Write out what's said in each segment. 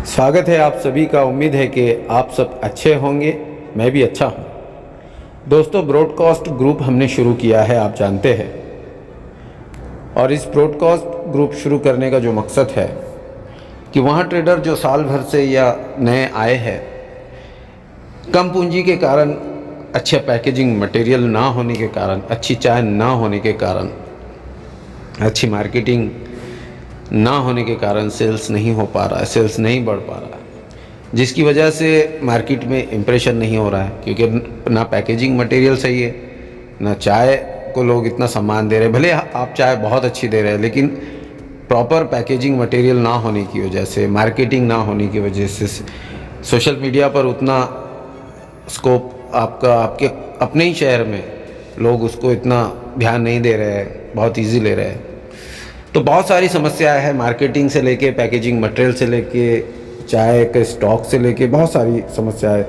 स्वागत है आप सभी का। उम्मीद है कि आप सब अच्छे होंगे, मैं भी अच्छा हूँ। दोस्तों, ब्रॉडकास्ट ग्रुप हमने शुरू किया है, आप जानते हैं। और इस ब्रॉडकास्ट ग्रुप शुरू करने का जो मकसद है कि वहाँ ट्रेडर जो साल भर से या नए आए हैं, कम पूंजी के कारण, अच्छे पैकेजिंग मटेरियल ना होने के कारण, अच्छी चाय ना होने के कारण, अच्छी मार्केटिंग ना होने के कारण सेल्स नहीं हो पा रहा है, सेल्स नहीं बढ़ पा रहा है, जिसकी वजह से मार्केट में इम्प्रेशन नहीं हो रहा है। क्योंकि ना पैकेजिंग मटेरियल सही है, ना चाय को लोग इतना सम्मान दे रहे हैं। भले आप चाय बहुत अच्छी दे रहे हैं, लेकिन प्रॉपर पैकेजिंग मटेरियल ना होने की वजह से, मार्केटिंग ना होने की वजह से, सोशल मीडिया पर उतना स्कोप आपके अपने ही शहर में लोग उसको इतना ध्यान नहीं दे रहे हैं, बहुत ईजी ले रहे हैं। तो बहुत सारी समस्याएं हैं, मार्केटिंग से लेके, पैकेजिंग मटेरियल से लेके, चाय के स्टॉक से लेके, बहुत सारी समस्याएं।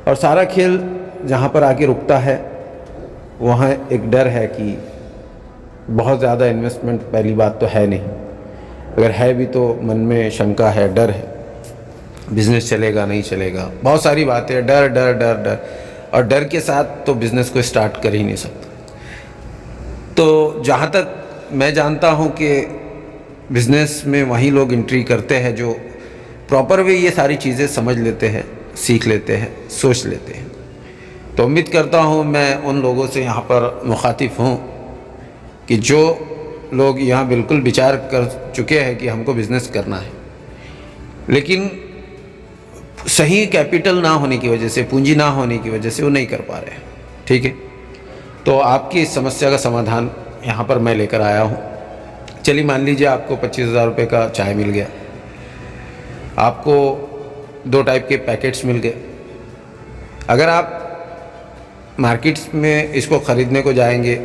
और सारा खेल जहाँ पर आके रुकता है, वहाँ एक डर है कि बहुत ज़्यादा इन्वेस्टमेंट पहली बात तो है नहीं, अगर है भी तो मन में शंका है, डर है, बिज़नेस चलेगा नहीं चलेगा, बहुत सारी बातें, डर डर डर डर। और डर के साथ तो बिज़नेस को स्टार्ट कर ही नहीं सकता। तो जहाँ तक मैं जानता हूँ कि बिज़नेस में वही लोग एंट्री करते हैं जो प्रॉपर वे ये सारी चीज़ें समझ लेते हैं, सीख लेते हैं, सोच लेते हैं। तो उम्मीद करता हूँ मैं उन लोगों से यहाँ पर मुखातिब हूँ कि जो लोग यहाँ बिल्कुल विचार कर चुके हैं कि हमको बिज़नेस करना है, लेकिन सही कैपिटल ना होने की वजह से, पूंजी ना होने की वजह से वो नहीं कर पा रहे हैं। ठीक है, तो आपकी इस समस्या का समाधान यहाँ पर मैं लेकर आया हूँ। चलिए, मान लीजिए आपको 25,000 रुपये का चाय मिल गया, आपको 2 टाइप के पैकेट्स मिल गए। अगर आप मार्केट्स में इसको ख़रीदने को जाएंगे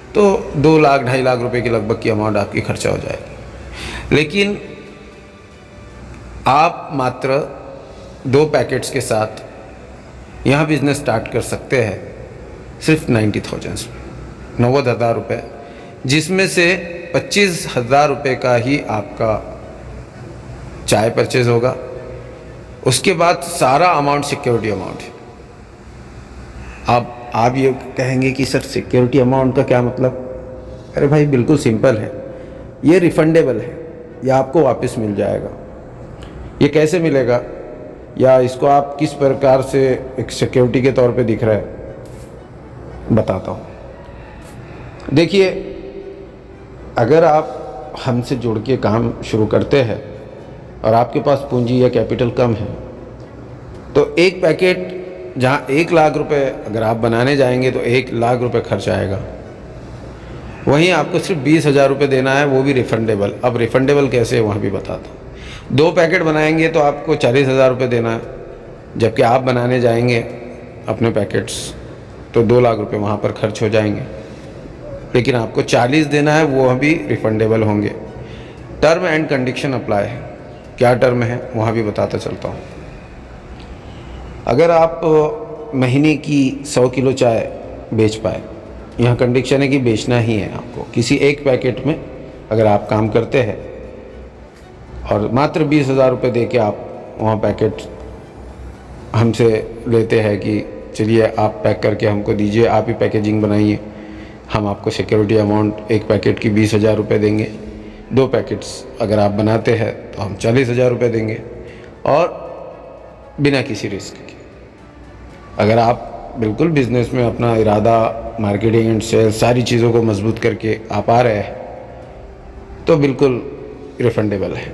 तो 2 लाख 2.5 लाख रुपए के लगभग की अमाउंट आपकी खर्चा हो जाएगी। लेकिन आप मात्र 2 पैकेट्स के साथ यहाँ बिज़नेस स्टार्ट कर सकते हैं, सिर्फ 90,000 रुपये, जिसमें से 25,000 रुपये का ही आपका चाय परचेज होगा। उसके बाद सारा अमाउंट सिक्योरिटी अमाउंट है। अब आप ये कहेंगे कि सर सिक्योरिटी अमाउंट का क्या मतलब? अरे भाई, बिल्कुल सिंपल है, ये रिफंडेबल है, ये आपको वापस मिल जाएगा। ये कैसे मिलेगा, या इसको आप किस प्रकार से एक सिक्योरिटी के तौर पे दिख रहा है, बताता हूँ। देखिए, अगर आप हमसे जुड़ के काम शुरू करते हैं और आपके पास पूंजी या कैपिटल कम है, तो एक पैकेट जहाँ 1 लाख रुपए अगर आप बनाने जाएंगे तो 1 लाख रुपए खर्च आएगा। वहीं आपको सिर्फ 20,000 रुपये देना है, वो भी रिफंडेबल। अब रिफंडेबल कैसे है वहाँ भी बताता हूँ। 2 पैकेट बनाएंगे तो आपको 40,000 रुपये देना है, जबकि आप बनाने जाएंगे अपने पैकेट्स तो 2 लाख रुपये वहाँ पर खर्च हो जाएंगे, लेकिन आपको 40 देना है, वो भी रिफंडेबल होंगे। टर्म एंड कंडीशन अप्लाई है। क्या टर्म है वहाँ भी बताता चलता हूँ। अगर आप महीने की 100 किलो चाय बेच पाए, यहाँ कंडीशन है कि बेचना ही है आपको। किसी एक पैकेट में अगर आप काम करते हैं और मात्र 20,000 रुपये दे के आप वहाँ पैकेट हमसे लेते हैं कि चलिए आप पैक करके हमको दीजिए, आप ही पैकेजिंग बनाइए, हम आपको सिक्योरिटी अमाउंट एक पैकेट की 20,000 रुपये देंगे। 2 पैकेट्स अगर आप बनाते हैं तो हम 40,000 रुपये देंगे, और बिना किसी रिस्क के। अगर आप बिल्कुल बिज़नेस में अपना इरादा, मार्केटिंग एंड सेल्स, सारी चीज़ों को मजबूत करके आप आ रहे हैं, तो बिल्कुल रिफंडेबल है।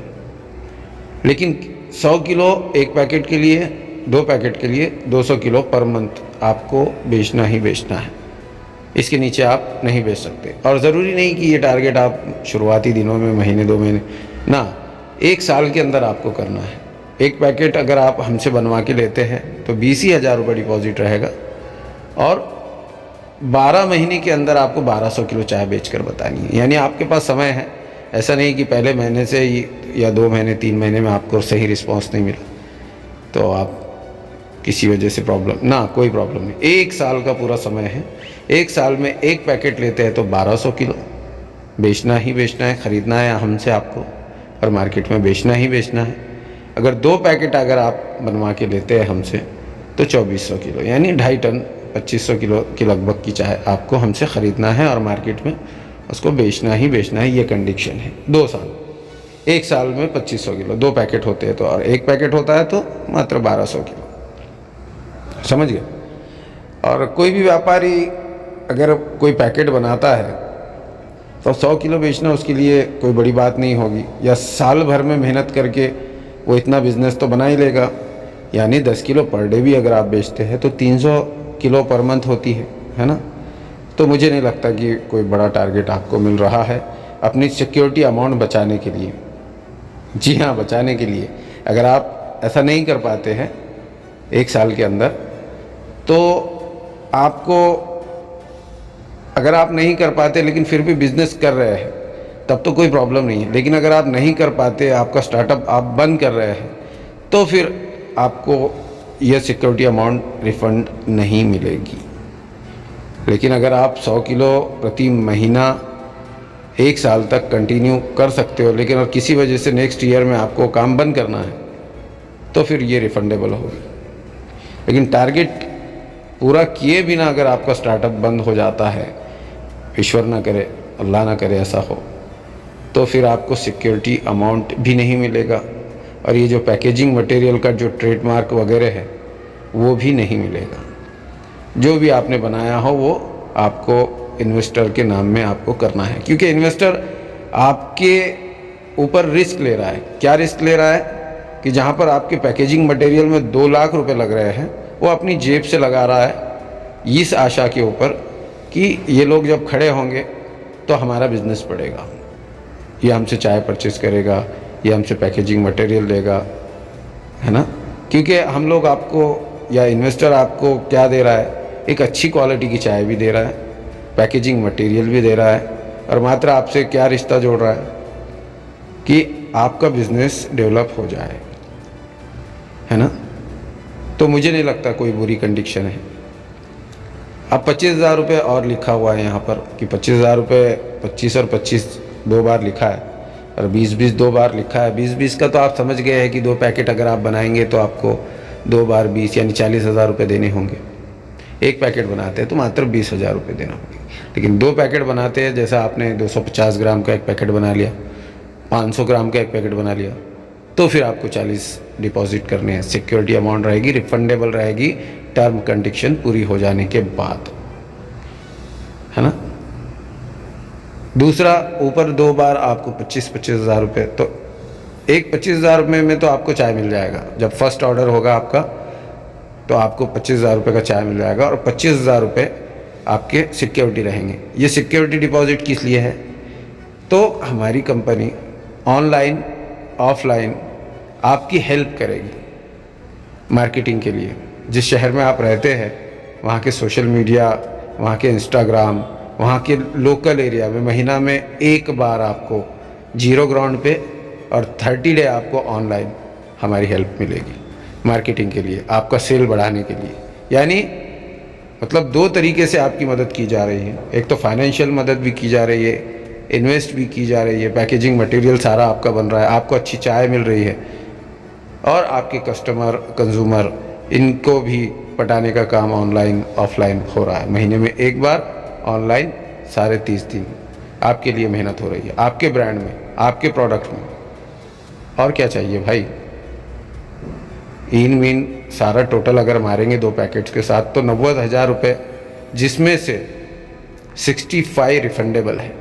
लेकिन 100 किलो एक पैकेट के लिए, 2 पैकेट के लिए 200 किलो पर मंथ आपको बेचना ही बेचना है। इसके नीचे आप नहीं बेच सकते। और ज़रूरी नहीं कि ये टारगेट आप शुरुआती दिनों में, महीने 2 महीने ना, 1 साल के अंदर आपको करना है। एक पैकेट अगर आप हमसे बनवा के लेते हैं तो 20,000 रुपये डिपॉजिट रहेगा, और 12 महीने के अंदर आपको 1200 किलो चाय बेचकर बतानी है। यानी आपके पास समय है। ऐसा नहीं कि पहले महीने से ही या 2 महीने 3 महीने में आपको सही रिस्पॉन्स नहीं मिला तो आप किसी वजह से प्रॉब्लम, ना, कोई प्रॉब्लम नहीं। 1 साल का पूरा समय है। 1 साल में एक पैकेट लेते हैं तो 1200 किलो बेचना ही बेचना है, ख़रीदना है हमसे आपको, और मार्केट में बेचना ही बेचना है। अगर 2 पैकेट अगर आप बनवा के लेते हैं हमसे तो 2400 किलो, यानी 2.5 टन 2500 किलो के लगभग की चाय आपको हमसे ख़रीदना है और मार्केट में उसको बेचना ही बेचना है। ये कंडीशन है 2 साल। 1 साल में 2500 किलो 2 पैकेट होते हैं तो, और 1 पैकेट होता है तो मात्र 1200 किलो, समझ गए। और कोई भी व्यापारी अगर कोई पैकेट बनाता है तो 100 किलो बेचना उसके लिए कोई बड़ी बात नहीं होगी, या साल भर में मेहनत करके वो इतना बिजनेस तो बना ही लेगा। यानी 10 किलो पर डे भी अगर आप बेचते हैं तो 300 किलो पर मंथ होती है ना। तो मुझे नहीं लगता कि कोई बड़ा टारगेट आपको मिल रहा है अपनी सिक्योरिटी अमाउंट बचाने के लिए। जी हाँ, बचाने के लिए। अगर आप ऐसा नहीं कर पाते हैं 1 साल के अंदर, तो आपको, अगर आप नहीं कर पाते लेकिन फिर भी बिजनेस कर रहे हैं तब तो कोई प्रॉब्लम नहीं है। लेकिन अगर आप नहीं कर पाते, आपका स्टार्टअप आप बंद कर रहे हैं, तो फिर आपको यह सिक्योरिटी अमाउंट रिफंड नहीं मिलेगी। लेकिन अगर आप 100 किलो प्रति महीना 1 साल तक कंटिन्यू कर सकते हो, लेकिन और किसी वजह से नेक्स्ट ईयर में आपको काम बंद करना है, तो फिर ये रिफंडेबल होगी। लेकिन टारगेट पूरा किए बिना अगर आपका स्टार्टअप बंद हो जाता है, ईश्वर ना करे, अल्लाह ना करे ऐसा हो, तो फिर आपको सिक्योरिटी अमाउंट भी नहीं मिलेगा, और ये जो पैकेजिंग मटेरियल का जो ट्रेडमार्क वगैरह है वो भी नहीं मिलेगा। जो भी आपने बनाया हो वो आपको इन्वेस्टर के नाम में आपको करना है, क्योंकि इन्वेस्टर आपके ऊपर रिस्क ले रहा है। क्या रिस्क ले रहा है कि जहाँ पर आपके पैकेजिंग मटेरियल में 2 लाख रुपए लग रहे हैं, वो अपनी जेब से लगा रहा है इस आशा के ऊपर कि ये लोग जब खड़े होंगे तो हमारा बिजनेस बढ़ेगा, ये हमसे चाय परचेस करेगा, ये हमसे पैकेजिंग मटेरियल देगा, है ना। क्योंकि हम लोग आपको, या इन्वेस्टर आपको क्या दे रहा है, एक अच्छी क्वालिटी की चाय भी दे रहा है, पैकेजिंग मटेरियल भी दे रहा है, और मात्र आपसे क्या रिश्ता जोड़ रहा है कि आपका बिजनेस डेवलप हो जाए, है ना। तो मुझे नहीं लगता कोई बुरी कंडीशन है। अब 25,000 रुपये और लिखा हुआ है यहाँ पर कि 25,000 रुपये 25 और 25 2 बार लिखा है, और 20-20 2 बार लिखा है। 20-20 का तो आप समझ गए हैं कि 2 पैकेट अगर आप बनाएंगे तो आपको 2 बार 20 यानी 40,000 रुपये देने होंगे। 1 पैकेट बनाते हैं तो मात्र 20,000 रुपये देना होंगे। लेकिन 2 पैकेट बनाते हैं, जैसा आपने 250 ग्राम का 1 पैकेट बना लिया, 500 ग्राम का 1 पैकेट बना लिया, तो फिर आपको 40 डिपॉजिट करने हैं। सिक्योरिटी अमाउंट रहेगी, रिफंडेबल रहेगी टर्म कंडीशन पूरी हो जाने के बाद, है ना। दूसरा, ऊपर 2 बार आपको 25-25 हज़ार रुपये, तो एक 25,000 रुपये में तो आपको चाय मिल जाएगा। जब फर्स्ट ऑर्डर होगा आपका तो आपको 25,000 रुपये का चाय मिल जाएगा, और 25,000 रुपये आपके सिक्योरिटी रहेंगे। ये सिक्योरिटी डिपॉजिट किस लिए है? तो हमारी कंपनी ऑनलाइन ऑफलाइन आपकी हेल्प करेगी मार्केटिंग के लिए। जिस शहर में आप रहते हैं वहाँ के सोशल मीडिया, वहाँ के इंस्टाग्राम, वहाँ के लोकल एरिया में महीना में 1 बार आपको 0 ग्राउंड पे और 30 डे आपको ऑनलाइन हमारी हेल्प मिलेगी मार्केटिंग के लिए, आपका सेल बढ़ाने के लिए। यानी मतलब 2 तरीके से आपकी मदद की जा रही है। एक तो फाइनेंशियल मदद भी की जा रही है, इन्वेस्ट भी की जा रही है, पैकेजिंग मटेरियल सारा आपका बन रहा है, आपको अच्छी चाय मिल रही है, और आपके कस्टमर कंज्यूमर इनको भी पटाने का काम ऑनलाइन ऑफलाइन हो रहा है। महीने में 1 बार ऑनलाइन, सारे 30 दिन आपके लिए मेहनत हो रही है, आपके ब्रांड में, आपके प्रोडक्ट में। और क्या चाहिए भाई? इन मीन सारा टोटल अगर मारेंगे 2 पैकेट्स के साथ तो 90,000 रुपये, जिसमें से 65 रिफंडेबल है।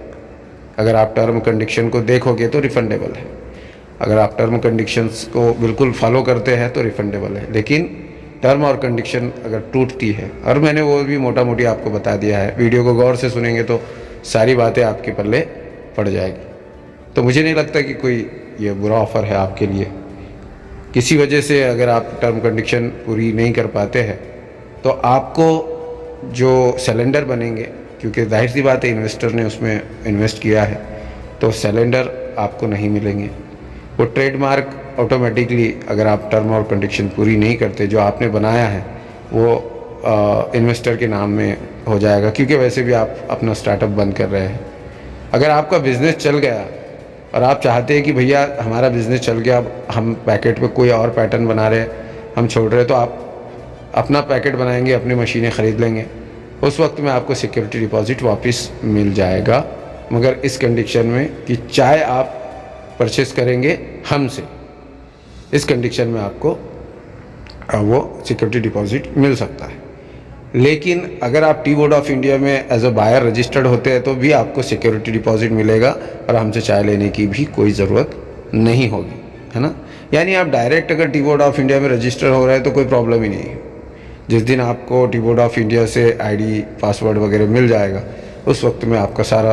अगर आप टर्म कंडीशन को देखोगे तो रिफंडेबल है, अगर आप टर्म कंडीशंस को बिल्कुल फॉलो करते हैं तो रिफंडेबल है। लेकिन टर्म और कंडीशन अगर टूटती है, और मैंने वो भी मोटा मोटी आपको बता दिया है, वीडियो को गौर से सुनेंगे तो सारी बातें आपके पल्ले पड़ जाएगी। तो मुझे नहीं लगता कि कोई ये बुरा ऑफ़र है आपके लिए। किसी वजह से अगर आप टर्म कंडीशन पूरी नहीं कर पाते हैं तो आपको जो सिलेंडर बनेंगे, क्योंकि जाहिर सी बात है इन्वेस्टर ने उसमें इन्वेस्ट किया है, तो सिलेंडर आपको नहीं मिलेंगे। वो ट्रेडमार्क ऑटोमेटिकली अगर आप टर्म और कंडीशन पूरी नहीं करते, जो आपने बनाया है वो इन्वेस्टर के नाम में हो जाएगा, क्योंकि वैसे भी आप अपना स्टार्टअप बंद कर रहे हैं। अगर आपका बिज़नेस चल गया और आप चाहते हैं कि भैया हमारा बिज़नेस चल गया, अब हम पैकेट पे कोई और पैटर्न बना रहे हैं, हम छोड़ रहे हैं, तो आप अपना पैकेट बनाएंगे, अपनी मशीनें ख़रीद लेंगे, उस वक्त में आपको सिक्योरिटी डिपॉज़िट वापस मिल जाएगा, मगर इस कंडीशन में कि चाय आप परचेस करेंगे हमसे, इस कंडीशन में आपको वो सिक्योरिटी डिपॉज़िट मिल सकता है। लेकिन अगर आप टी बोर्ड ऑफ इंडिया में एज अ बायर रजिस्टर्ड होते हैं तो भी आपको सिक्योरिटी डिपॉज़िट मिलेगा और हमसे चाय लेने की भी कोई ज़रूरत नहीं होगी, है ना। यानी आप डायरेक्ट अगर टी बोर्ड ऑफ इंडिया में रजिस्टर हो रहे हैं तो कोई प्रॉब्लम ही नहीं है। जिस दिन आपको टी बोर्ड ऑफ इंडिया से आईडी पासवर्ड वगैरह मिल जाएगा, उस वक्त में आपका सारा